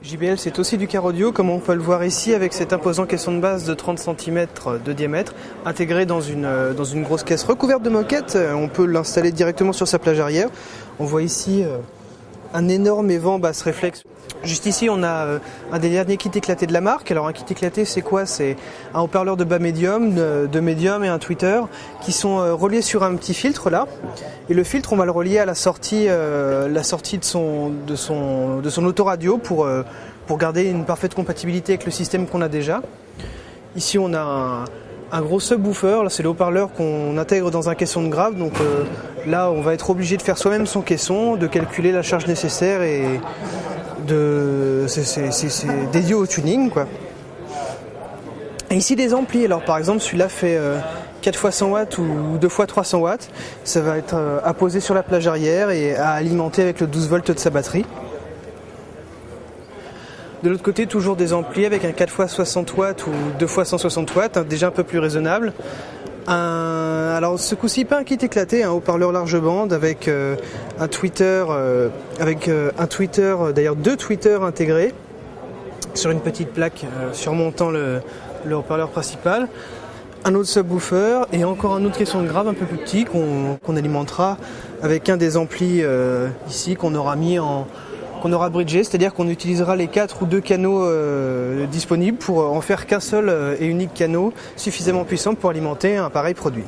JBL, c'est aussi du car audio, comme on peut le voir ici, avec cet imposant caisson de base de 30 cm de diamètre, intégré dans une grosse caisse recouverte de moquette. On peut l'installer directement sur sa plage arrière. On voit ici un énorme évent basse réflexe. Juste ici, on a un des derniers kits éclatés de la marque. Alors un kit éclaté, c'est quoi? C'est un haut-parleur de bas médium, de médium et un tweeter qui sont reliés sur un petit filtre là. Et le filtre, on va le relier à la sortie de son autoradio pour garder une parfaite compatibilité avec le système qu'on a déjà. Ici, on a un gros subwoofer. Là, c'est le haut-parleur qu'on intègre dans un caisson de grave. Donc là, on va être obligé de faire soi-même son caisson, de calculer la charge nécessaire et c'est dédié au tuning, quoi. Et ici des amplis, alors par exemple celui-là fait 4 x 100 watts ou 2 x 300 watts. Ça va être apposé sur la plage arrière et à alimenter avec le 12 volts de sa batterie. De l'autre côté, toujours des amplis avec un 4 x 60 watts ou 2 x 160 watts, déjà un peu plus raisonnable. Alors ce coup-ci pas un kit éclaté, un haut-parleur large bande avec un tweeter, d'ailleurs 2 tweeters intégrés sur une petite plaque surmontant le haut-parleur principal, un autre subwoofer et encore un autre caisson de grave un peu plus petit qu'on alimentera avec un des amplis ici qu'on aura bridgé, c'est-à-dire qu'on utilisera les 4 ou 2 canaux disponibles pour en faire qu'un seul et unique canot suffisamment puissant pour alimenter un pareil produit.